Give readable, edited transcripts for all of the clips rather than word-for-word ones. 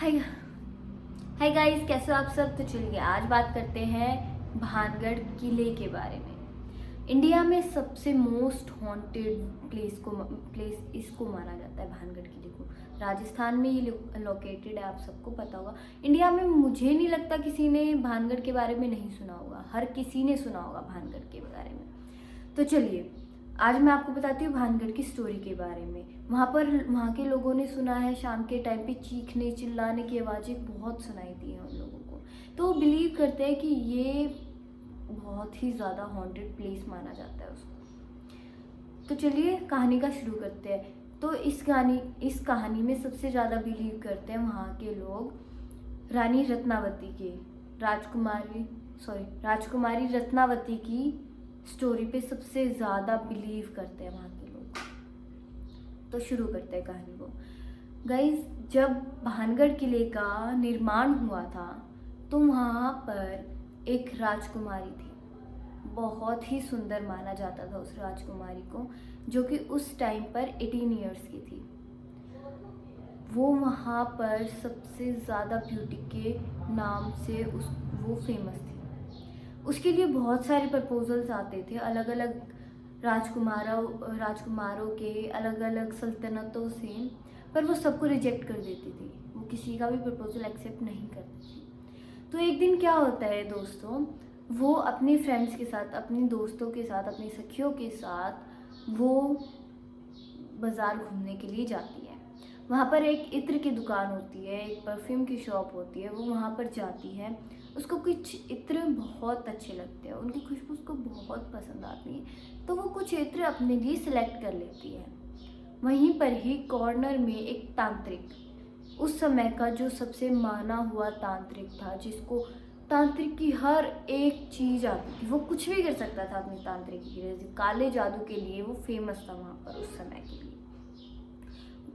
हाय hi guys, कैसे हो आप सब। तो चलिए आज बात करते हैं भानगढ़ किले के बारे में। इंडिया में सबसे मोस्ट हॉन्टेड प्लेस इसको माना जाता है, भानगढ़ किले को। राजस्थान में ये लोकेटेड है, आप सबको पता होगा। इंडिया में मुझे नहीं लगता किसी ने भानगढ़ के बारे में नहीं सुना होगा, हर किसी ने सुना होगा भानगढ़ के बारे में। तो चलिए आज मैं आपको बताती हूँ भानगढ़ की स्टोरी के बारे में। वहाँ के लोगों ने सुना है शाम के टाइम पे चीखने चिल्लाने की आवाज़ें बहुत सुनाई दी हैं उन लोगों को। तो वो बिलीव करते हैं कि ये बहुत ही ज़्यादा हॉन्टेड प्लेस माना जाता है उसको। तो चलिए कहानी का शुरू करते हैं। तो इस कहानी में सबसे ज़्यादा बिलीव करते हैं वहाँ के लोग रानी रत्नावती के राजकुमारी रत्नावती की स्टोरी पे सबसे ज़्यादा बिलीव करते हैं वहाँ के लोग। तो शुरू करते हैं कहानी को। गाइस, जब भानगढ़ किले का निर्माण हुआ था तो वहाँ पर एक राजकुमारी थी। बहुत ही सुंदर माना जाता था उस राजकुमारी को, जो कि उस टाइम पर 18 इयर्स की थी। वो वहाँ पर सबसे ज़्यादा ब्यूटी के नाम से वो फेमस थी। उसके लिए बहुत सारे प्रपोजल्स आते थे अलग अलग राजकुमारों के, अलग अलग सल्तनतों से, पर वो सबको रिजेक्ट कर देती थी। वो किसी का भी प्रपोजल एक्सेप्ट नहीं करती थी। तो एक दिन क्या होता है दोस्तों, वो अपने फ्रेंड्स के साथ, अपने दोस्तों के साथ, अपनी सखियों के साथ वो बाज़ार घूमने के लिए जाती है। वहाँ पर एक इत्र की दुकान होती है, एक परफ्यूम की शॉप होती है। वो वहाँ पर जाती है। उसको कुछ इत्र बहुत अच्छे लगते हैं, उनकी खुशबू उसको बहुत पसंद आती है। तो वो कुछ इत्र अपने लिए सिलेक्ट कर लेती है। वहीं पर ही कॉर्नर में एक तांत्रिक, उस समय का जो सबसे माना हुआ तांत्रिक था, जिसको तांत्रिक की हर एक चीज़ आती थी, वो कुछ भी कर सकता था अपनी तांत्रिक के लिए। काले जादू के लिए वो फेमस था वहाँ पर उस समय के लिए।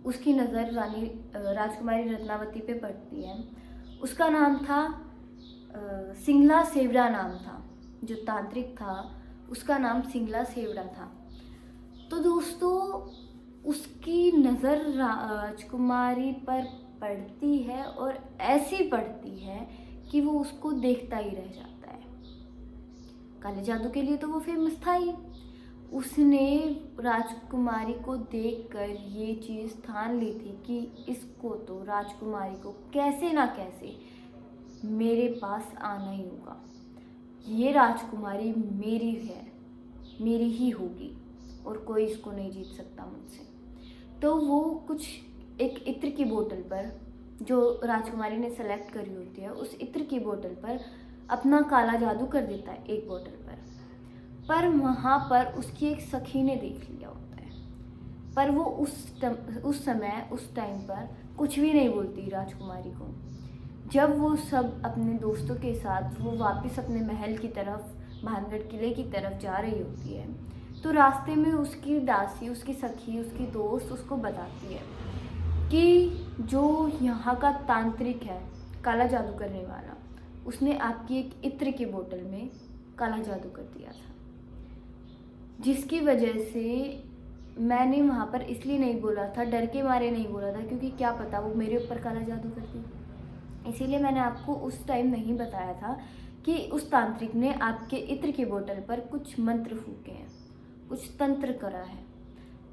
उसकी नज़र राजकुमारी रत्नावती पे पड़ती है। उसका नाम था सिंगला सेवड़ा नाम था। जो तांत्रिक था उसका नाम सिंगला सेवड़ा था। तो दोस्तों उसकी नज़र राजकुमारी पर पड़ती है और ऐसी पड़ती है कि वो उसको देखता ही रह जाता है। काले जादू के लिए तो वो फेमस था ही। उसने राजकुमारी को देखकर ये चीज़ ठान ली थी कि इसको तो, राजकुमारी को कैसे ना कैसे मेरे पास आना ही होगा। ये राजकुमारी मेरी है, मेरी ही होगी और कोई इसको नहीं जीत सकता मुझसे। तो वो कुछ एक इत्र की बोतल पर, जो राजकुमारी ने सेलेक्ट करी होती है, उस इत्र की बोतल पर अपना काला जादू कर देता है एक बोतल पर वहाँ पर उसकी एक सखी ने देख लिया होता है। पर वो उस टाइम पर कुछ भी नहीं बोलती राजकुमारी को। जब वो सब अपने दोस्तों के साथ वो वापस अपने महल की तरफ, भानगढ़ किले की तरफ जा रही होती है, तो रास्ते में उसकी दासी, उसकी सखी, उसकी दोस्त उसको बताती है कि जो यहाँ का तांत्रिक है, काला जादू करने वाला, उसने आपकी एक इत्र की बोतल में काला जादू कर दिया था। जिसकी वजह से मैंने वहाँ पर इसलिए नहीं बोला था, डर के मारे नहीं बोला था, क्योंकि क्या पता वो मेरे ऊपर काला जादू करती। इसीलिए मैंने आपको उस टाइम नहीं बताया था कि उस तांत्रिक ने आपके इत्र की बोतल पर कुछ मंत्र फूके हैं, कुछ तंत्र करा है।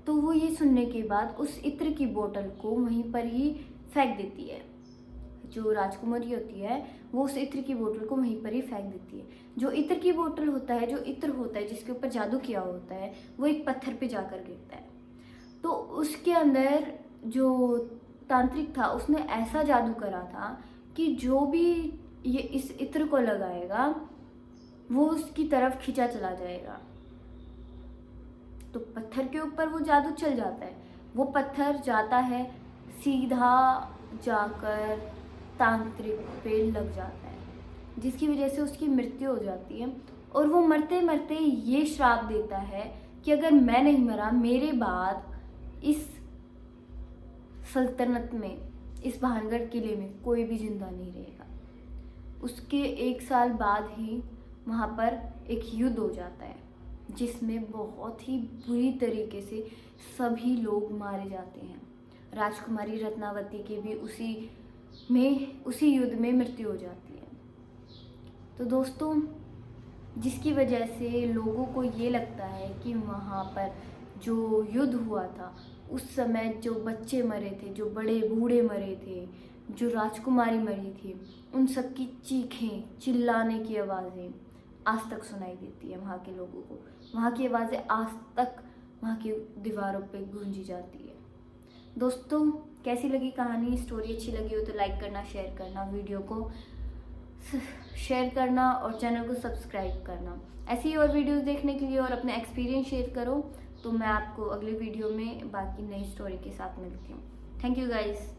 तो वो ये सुनने के बाद उस इत्र की बोतल को वहीं पर ही फेंक देती है। जो राजकुमारी होती है वो उस इत्र की बोतल को वहीं पर ही फेंक देती है। जो इत्र की बोतल होता है, जो इत्र होता है जिसके ऊपर जादू किया होता है, वो एक पत्थर पे जाकर गिरता है। तो उसके अंदर जो तांत्रिक था उसने ऐसा जादू करा था कि जो भी ये इस इत्र को लगाएगा वो उसकी तरफ खींचा चला जाएगा। तो पत्थर के ऊपर वो जादू चल जाता है। वो पत्थर जाता है सीधा जाकर तांत्रिक पे लग जाता है, जिसकी वजह से उसकी मृत्यु हो जाती है। और वो मरते मरते ये श्राप देता है कि अगर मैं नहीं मरा, मेरे बाद इस सल्तनत में, इस भानगढ़ किले में कोई भी जिंदा नहीं रहेगा। उसके 1 साल बाद ही वहाँ पर एक युद्ध हो जाता है, जिसमें बहुत ही बुरी तरीके से सभी लोग मारे जाते हैं। राजकुमारी रत्नावती के भी उसी में उसी युद्ध में मृत्यु हो जाती है। तो दोस्तों, जिसकी वजह से लोगों को ये लगता है कि वहाँ पर जो युद्ध हुआ था उस समय जो बच्चे मरे थे, जो बड़े बूढ़े मरे थे, जो राजकुमारी मरी थी, उन सब की चीखें, चिल्लाने की आवाज़ें आज तक सुनाई देती है वहाँ के लोगों को। वहाँ की आवाज़ें आज तक वहाँ की दीवारों पे गूंजी जाती है। दोस्तों, कैसी लगी कहानी? स्टोरी अच्छी लगी हो तो लाइक करना, शेयर करना, वीडियो को शेयर करना और चैनल को सब्सक्राइब करना। ऐसी ही और वीडियोस देखने के लिए और अपने एक्सपीरियंस शेयर करो। तो मैं आपको अगले वीडियो में बाकी नई स्टोरी के साथ मिलती हूँ। Thank you guys.